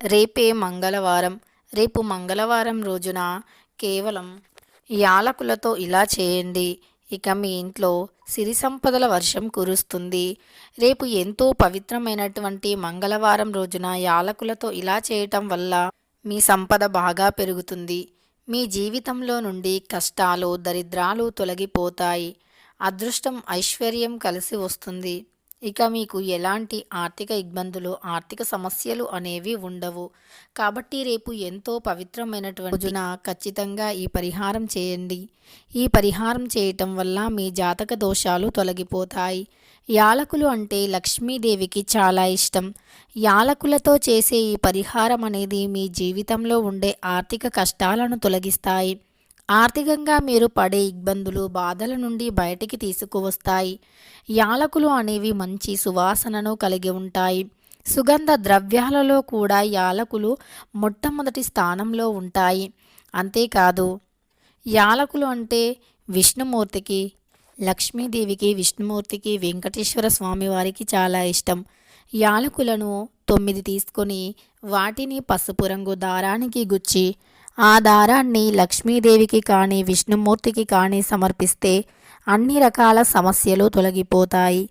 రేపే మంగళవారం. రేపు మంగళవారం రోజున కేవలం యాలకులతో ఇలా చేయండి. ఇక మీ ఇంట్లో సిరి సంపదల వర్షం కురుస్తుంది. రేపు ఎంతో పవిత్రమైనటువంటి మంగళవారం రోజున యాలకులతో ఇలా చేయటం వల్ల మీ సంపద బాగా పెరుగుతుంది. మీ జీవితంలో నుండి కష్టాలు, దరిద్రాలు తొలగిపోతాయి. అదృష్టం, ఐశ్వర్యం కలిసి వస్తుంది. ఇక మీకు ఎలాంటి ఆర్థిక ఇబ్బందులు, ఆర్థిక సమస్యలు అనేవి ఉండవు. కాబట్టి రేపు ఎంతో పవిత్రమైనటువంటి రోజున ఖచ్చితంగా ఈ పరిహారం చేయండి. ఈ పరిహారం చేయటం వల్ల మీ జాతక దోషాలు తొలగిపోతాయి. యాలకులు అంటే లక్ష్మీదేవికి చాలా ఇష్టం. యాలకులతో చేసే ఈ పరిహారం అనేది మీ జీవితంలో ఉండే ఆర్థిక కష్టాలను తొలగిస్తాయి. ఆర్థికంగా మీరు పడే ఇబ్బందులు, బాధల నుండి బయటికి తీసుకువస్తాయి. యాలకులు అనేవి మంచి సువాసనను కలిగి ఉంటాయి. సుగంధ ద్రవ్యాలలో కూడా యాలకులు మొట్టమొదటి స్థానంలో ఉంటాయి. అంతేకాదు, యాలకులు అంటే విష్ణుమూర్తికి, లక్ష్మీదేవికి, విష్ణుమూర్తికి, వెంకటేశ్వర స్వామి వారికి చాలా ఇష్టం. యాలకులను 9 తీసుకొని వాటిని పసుపు రంగు దారానికి గుచ్చి ఆ దారాన్ని లక్ష్మీదేవికి కానీ విష్ణుమూర్తికి కానీ సమర్పిస్తే అన్ని రకాల సమస్యలు తొలగిపోతాయి.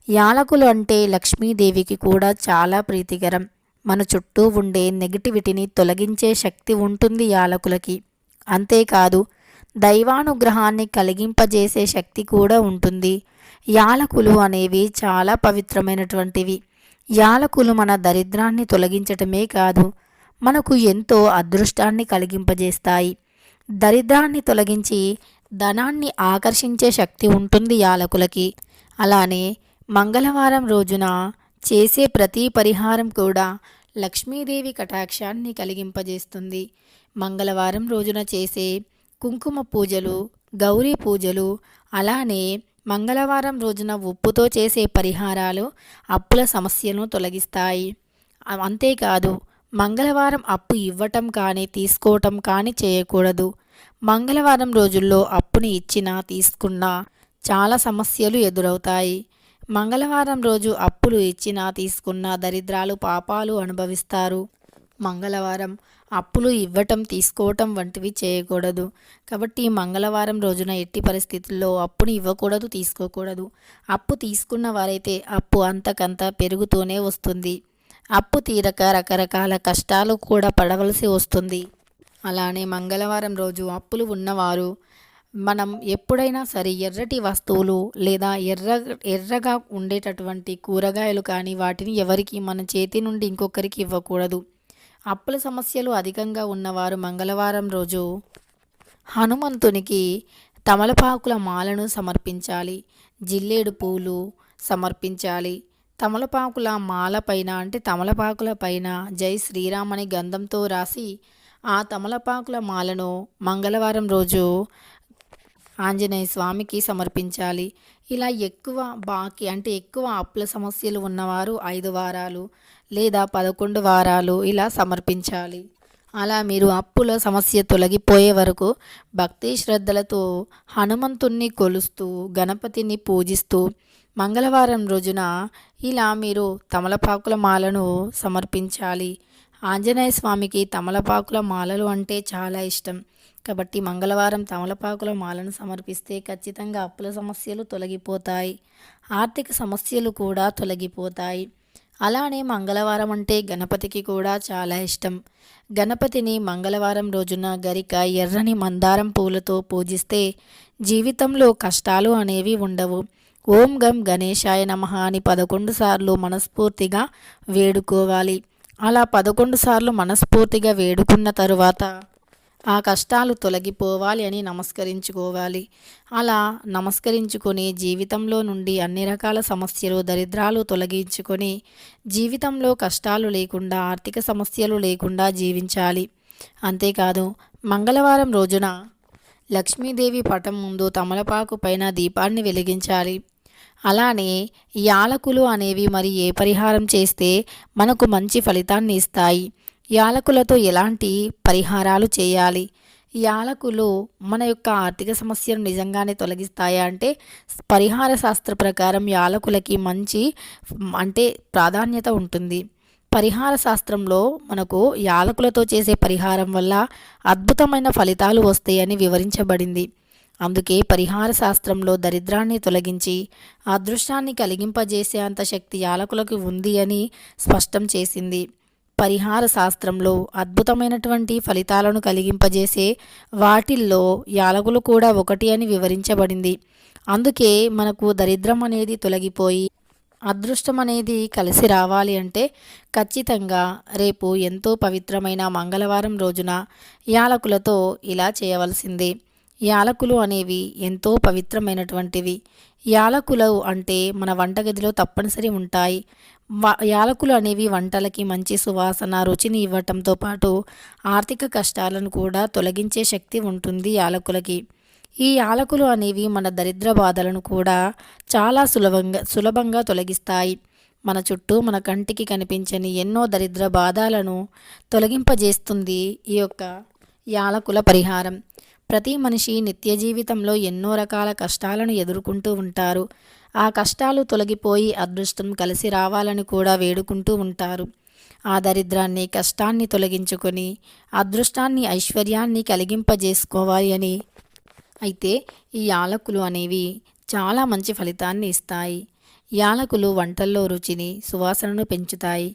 యాలకులు అంటే లక్ష్మీదేవికి కూడా చాలా ప్రీతికరం. మన చుట్టూ ఉండే నెగిటివిటీని తొలగించే శక్తి ఉంటుంది యాలకులకి. అంతేకాదు, దైవానుగ్రహాన్ని కలిగింపజేసే శక్తి కూడా ఉంటుంది. యాలకులు అనేవి చాలా పవిత్రమైనటువంటివి. యాలకులు మన దరిద్రాన్ని తొలగించటమే కాదు, మనకు ఎంతో అదృష్టాన్ని కలిగింపజేస్తాయి. దరిద్రాన్ని తొలగించి ధనాన్ని ఆకర్షించే శక్తి ఉంటుంది యాలకులకి. అలానే మంగళవారం రోజున చేసే ప్రతి పరిహారం కూడా లక్ష్మీదేవి కటాక్షాన్ని కలిగింపజేస్తుంది. మంగళవారం రోజున చేసే కుంకుమ పూజలు, గౌరీ పూజలు, అలానే మంగళవారం రోజున ఉప్పుతో చేసే పరిహారాలు అప్పుల సమస్యను తొలగిస్తాయి. అంతేకాదు, మంగళవారం అప్పు ఇవ్వటం కానీ తీసుకోవటం కానీ చేయకూడదు. మంగళవారం రోజుల్లో అప్పుని ఇచ్చినా తీసుకున్నా చాలా సమస్యలు ఎదురవుతాయి. మంగళవారం రోజు అప్పులు ఇచ్చినా తీసుకున్నా దరిద్రాలు, పాపాలు అనుభవిస్తారు. మంగళవారం అప్పులు ఇవ్వటం, తీసుకోవటం వంటివి చేయకూడదు. కాబట్టి మంగళవారం రోజున ఎట్టి పరిస్థితుల్లో అప్పుని ఇవ్వకూడదు, తీసుకోకూడదు. అప్పు తీసుకున్న వారైతే అప్పు అంతకంత పెరుగుతూనే వస్తుంది. అప్పు తీరక రకరకాల కష్టాలు కూడా పడవలసి వస్తుంది. అలానే మంగళవారం రోజు అప్పులు ఉన్నవారు మనం ఎప్పుడైనా సరే ఎర్రటి వస్తువులు లేదా ఎర్రగా ఉండేటటువంటి కూరగాయలు కానీ వాటిని ఎవరికి మన చేతి నుండి ఇంకొకరికి ఇవ్వకూడదు. అప్పుల సమస్యలు అధికంగా ఉన్నవారు మంగళవారం రోజు హనుమంతునికి తమలపాకుల మాలను సమర్పించాలి. జిల్లేడు పూలు సమర్పించాలి. తమలపాకుల మాల పైన అంటే తమలపాకుల పైన జై శ్రీరామ్ అని గంధంతో రాసి ఆ తమలపాకుల మాలను మంగళవారం రోజు ఆంజనేయ స్వామికి సమర్పించాలి. ఇలా ఎక్కువ బాకీ అంటే ఎక్కువ అప్పుల సమస్యలు ఉన్నవారు 5 వారాలు లేదా 11 వారాలు ఇలా సమర్పించాలి. అలా మీరు అప్పుల సమస్య తొలగిపోయే వరకు భక్తి శ్రద్ధలతో హనుమంతుణ్ణి కొలుస్తూ, గణపతిని పూజిస్తూ మంగళవారం రోజున ఇలా మీరు తమలపాకుల మాలను సమర్పించాలి. ఆంజనేయ స్వామికి తమలపాకుల మాలలు అంటే చాలా ఇష్టం. కాబట్టి మంగళవారం తమలపాకుల మాలను సమర్పిస్తే ఖచ్చితంగా అప్పుల సమస్యలు తొలగిపోతాయి. ఆర్థిక సమస్యలు కూడా తొలగిపోతాయి. అలానే మంగళవారం అంటే గణపతికి కూడా చాలా ఇష్టం. గణపతిని మంగళవారం రోజున గరిక, ఎర్రని మందారం పూలతో పూజిస్తే జీవితంలో కష్టాలు అనేవి ఉండవు. ఓం గం గణేశాయ నమః అని 11 సార్లు మనస్ఫూర్తిగా వేడుకోవాలి. అలా 11 సార్లు మనస్ఫూర్తిగా వేడుకున్న తరువాత ఆ కష్టాలు తొలగిపోవాలి అని నమస్కరించుకోవాలి. అలా నమస్కరించుకొని జీవితంలో నుండి అన్ని రకాల సమస్యలు, దరిద్రాలు తొలగించుకొని జీవితంలో కష్టాలు లేకుండా, ఆర్థిక సమస్యలు లేకుండా జీవించాలి. అంతేకాదు, మంగళవారం రోజున లక్ష్మీదేవి పటం ముందు తమలపాకు పైన దీపాన్ని వెలిగించాలి. అలానే యాలకులు అనేవి మరి ఏ పరిహారం చేస్తే మనకు మంచి ఫలితాన్ని ఇస్తాయి, యాలకులతో ఎలాంటి పరిహారాలు చేయాలి, యాలకులు మన యొక్క ఆర్థిక సమస్యను నిజంగానే తొలగిస్తాయా అంటే పరిహార శాస్త్ర ప్రకారం యాలకులకి మంచి అంటే ప్రాధాన్యత ఉంటుంది. పరిహార శాస్త్రంలో మనకు యాలకులతో చేసే పరిహారం వల్ల అద్భుతమైన ఫలితాలు వస్తాయని వివరించబడింది. అందుకే పరిహార శాస్త్రంలో దరిద్రాన్ని తొలగించి అదృష్టాన్ని కలిగింపజేసే అంత శక్తి యాలకులకు ఉంది అని స్పష్టం చేసింది. పరిహార శాస్త్రంలో అద్భుతమైనటువంటి ఫలితాలను కలిగింపజేసే వాటిల్లో యాలకులు కూడా ఒకటి అని వివరించబడింది. అందుకే మనకు దరిద్రం అనేది తొలగిపోయి అదృష్టం అనేది కలిసి రావాలి అంటే ఖచ్చితంగా రేపు ఎంతో పవిత్రమైన మంగళవారం రోజున యాలకులతో ఇలా చేయవలసిందే. యాలకులు అనేవి ఎంతో పవిత్రమైనటువంటివి. యాలకులు అంటే మన వంటగదిలో తప్పనిసరి ఉంటాయి. యాలకులు అనేవి వంటలకి మంచి సువాసన రుచిని ఇవ్వటంతో పాటు ఆర్థిక కష్టాలను కూడా తొలగించే శక్తి ఉంటుంది యాలకులకి. ఈ యాలకులు అనేవి మన దరిద్ర బాధలను కూడా చాలా సులభంగా తొలగిస్తాయి. మన చుట్టూ మన కంటికి కనిపించని ఎన్నో దరిద్ర బాధలను తొలగింపజేస్తుంది ఈ యొక్క యాలకుల పరిహారం. ప్రతి మనిషి నిత్య జీవితంలో ఎన్నో రకాల కష్టాలను ఎదుర్కొంటూ ఉంటారు. ఆ కష్టాలు తొలగిపోయి అదృష్టం కలిసి రావాలని కూడా వేడుకుంటూ ఉంటారు. ఆ దరిద్రాన్ని కష్టాన్ని తొలగించుకొని అదృష్టాన్ని ఐశ్వర్యాన్ని కలిగింపజేసుకోవాలి అని. అయితే ఈ యాలకులు అనేవి చాలా మంచి ఫలితాన్ని ఇస్తాయి. యాలకులు వంటల్లో రుచిని సువాసనను పెంచుతాయి.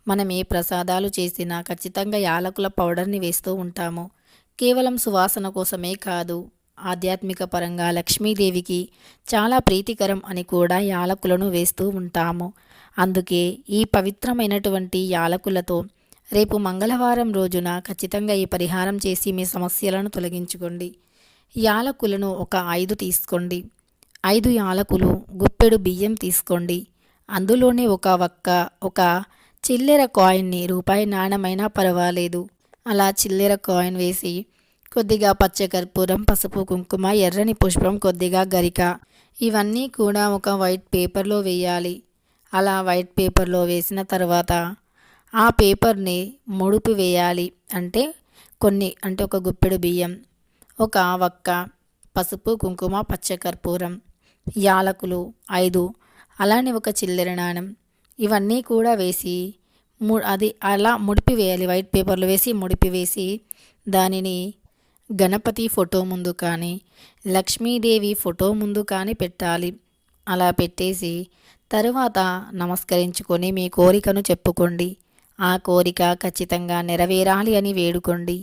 మనం ఏ ప్రసాదాలు చేసినా ఖచ్చితంగా యాలకుల పౌడర్ని వేస్తూ ఉంటాము. కేవలం సువాసన కోసమే కాదు, ఆధ్యాత్మిక పరంగా లక్ష్మీదేవికి చాలా ప్రీతికరం అని కూడా యాలకులను వేస్తూ ఉంటాము. అందుకే ఈ పవిత్రమైనటువంటి యాలకులతో రేపు మంగళవారం రోజున ఖచ్చితంగా ఈ పరిహారం చేసి మీ సమస్యలను తొలగించుకోండి. యాలకులను ఒక 5 తీసుకోండి. 5 యాలకులు, గుప్పెడు బియ్యం తీసుకోండి. అందులోనే ఒక చిల్లెర కాయిన్ని, రూపాయి నాణెమైనా పర్వాలేదు, అలా చిల్లెర కాయిన్ వేసి కొద్దిగా పచ్చకర్పూరం, పసుపు, కుంకుమ, ఎర్రని పుష్పం, కొద్దిగా గరిక ఇవన్నీ కూడా ఒక వైట్ పేపర్లో వేయాలి. అలా వైట్ పేపర్లో వేసిన తర్వాత ఆ పేపర్ని ముడుపు వేయాలి. అంటే ఒక గుప్పెడు బియ్యం, ఒక వక్క, పసుపు, కుంకుమ, పచ్చకర్పూరం, యాలకులు 5, అలానే ఒక చిల్లెర నాణెం ఇవన్నీ కూడా వేసి అది అలా ముడిపి వేయాలి. వైట్ పేపర్లో వేసి ముడిపి వేసి దానిని గణపతి ఫోటో ముందు కానీ లక్ష్మీదేవి ఫోటో ముందు కానీ పెట్టాలి. అలా పెట్టేసి తరువాత నమస్కరించుకొని మీ కోరికను చెప్పుకోండి. ఆ కోరిక ఖచ్చితంగా నెరవేరాలి అని వేడుకోండి.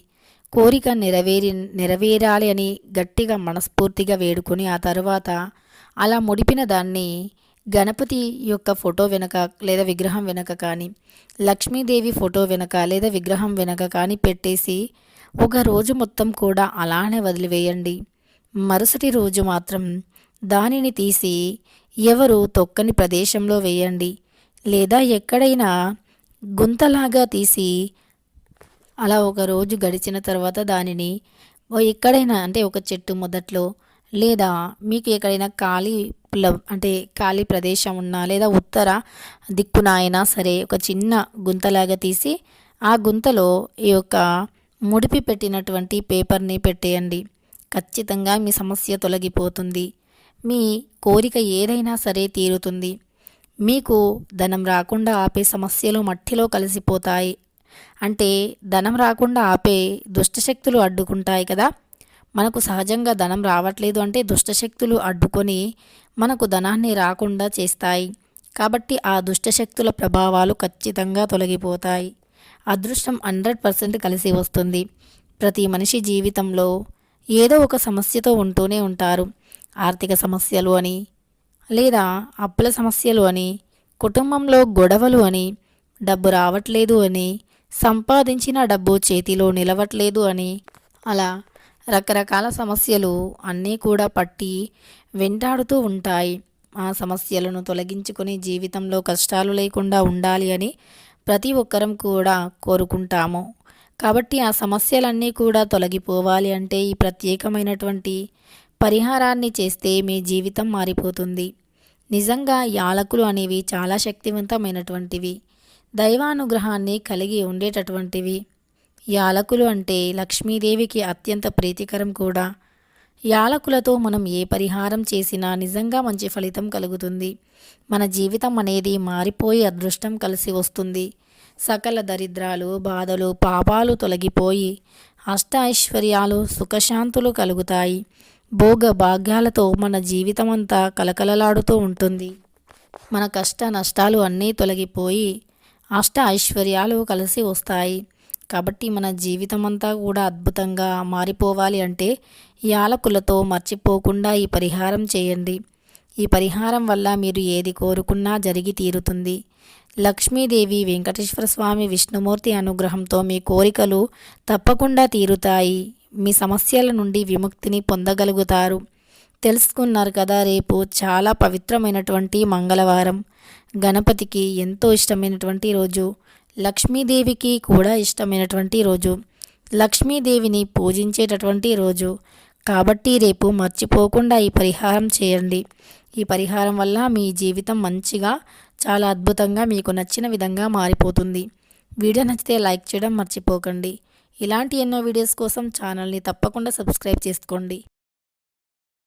కోరిక నెరవేరాలి అని గట్టిగా మనస్ఫూర్తిగా వేడుకొని ఆ తరువాత అలా ముడిపిన దాన్ని గణపతి యొక్క ఫోటో వెనక లేదా విగ్రహం వెనక కానీ లక్ష్మీదేవి ఫోటో వెనక లేదా విగ్రహం వెనక కానీ పెట్టేసి ఒక రోజు మొత్తం కూడా అలానే వదిలివేయండి. మరుసటి రోజు మాత్రం దానిని తీసి ఎవరు తొక్కని ప్రదేశంలో వేయండి, లేదా ఎక్కడైనా గుంతలాగా తీసి అలా ఒక రోజు గడిచిన తర్వాత దానిని ఎక్కడైనా ఒక చెట్టు మొదట్లో లేదా మీకు ఎక్కడైనా ఖాళీ ప్రదేశం ఉన్నా లేదా ఉత్తర దిక్కున అయినా సరే ఒక చిన్న గుంతలాగా తీసి ఆ గుంతలో ఈ యొక్క ముడిపి పెట్టినటువంటి పేపర్ని పెట్టేయండి. ఖచ్చితంగా మీ సమస్య తొలగిపోతుంది. మీ కోరిక ఏదైనా సరే తీరుతుంది. మీకు ధనం రాకుండా ఆపే సమస్యలు మట్టిలో కలిసిపోతాయి. అంటే ధనం రాకుండా ఆపే దుష్టశక్తులు అడ్డుకుంటాయి కదా. మనకు సహజంగా ధనం రావట్లేదు అంటే దుష్టశక్తులు అడ్డుకొని మనకు ధనాన్ని రాకుండా చేస్తాయి. కాబట్టి ఆ దుష్టశక్తుల ప్రభావాలు ఖచ్చితంగా తొలగిపోతాయి. అదృష్టం 100% కలిసి వస్తుంది. ప్రతి మనిషి జీవితంలో ఏదో ఒక సమస్యతో ఉంటూనే ఉంటారు. ఆర్థిక సమస్యలు అని, లేదా అప్పుల సమస్యలు అని, కుటుంబంలో గొడవలు అని, డబ్బు రావట్లేదు అని, సంపాదించిన డబ్బు చేతిలో నిలవట్లేదు అని, అలా రకరకాల సమస్యలు అన్నీ కూడా పట్టి వెంటాడుతూ ఉంటాయి. ఆ సమస్యలను తొలగించుకొని జీవితంలో కష్టాలు లేకుండా ఉండాలి అని ప్రతి ఒక్కరం కూడా కోరుకుంటాము. కాబట్టి ఆ సమస్యలన్నీ కూడా తొలగిపోవాలి అంటే ఈ ప్రత్యేకమైనటువంటి పరిహారాన్ని చేస్తే మీ జీవితం మారిపోతుంది. నిజంగా యాలకులు అనేవి చాలా శక్తివంతమైనటువంటివి, దైవానుగ్రహాన్ని కలిగి ఉండేటటువంటివి. యాలకులు అంటే లక్ష్మీదేవికి అత్యంత ప్రీతికరం కూడా. యాలకులతో మనం ఏ పరిహారం చేసినా నిజంగా మంచి ఫలితం కలుగుతుంది. మన జీవితం అనేది మారిపోయి అదృష్టం కలిసి వస్తుంది. సకల దరిద్రాలు బాధలు పాపాలు తొలగిపోయి అష్ట ఐశ్వర్యాలు సుఖశాంతులు కలుగుతాయి. భోగ భాగ్యాలతో మన జీవితమంతా కలకలలాడుతూ ఉంటుంది. మన కష్ట నష్టాలు అన్నీ తొలగిపోయి అష్ట ఐశ్వర్యాలు కలిసి వస్తాయి. కాబట్టి మన జీవితం అంతా కూడా అద్భుతంగా మారిపోవాలి అంటే యాలకులతో మర్చిపోకుండా ఈ పరిహారం చేయండి. ఈ పరిహారం వల్ల మీరు ఏది కోరుకున్నా జరిగి తీరుతుంది. లక్ష్మీదేవి, వెంకటేశ్వర స్వామి, విష్ణుమూర్తి అనుగ్రహంతో మీ కోరికలు తప్పకుండా తీరుతాయి. మీ సమస్యల నుండి విముక్తిని పొందగలుగుతారు. తెలుసుకున్నారు కదా, రేపు చాలా పవిత్రమైనటువంటి మంగళవారం. గణపతికి ఎంతో ఇష్టమైనటువంటి రోజు, లక్ష్మీదేవికి కూడా ఇష్టమైనటువంటి రోజు, లక్ష్మీదేవిని పూజించేటటువంటి రోజు. కాబట్టి రేపు మర్చిపోకుండా ఈ పరిహారం చేయండి. ఈ పరిహారం వల్ల మీ జీవితం మంచిగా చాలా అద్భుతంగా మీకు నచ్చిన విధంగా మారిపోతుంది. వీడియో నచ్చితే లైక్ చేయడం మర్చిపోకండి. ఇలాంటి ఎన్నో వీడియోస్ కోసం ఛానల్ని తప్పకుండా సబ్స్క్రైబ్ చేసుకోండి.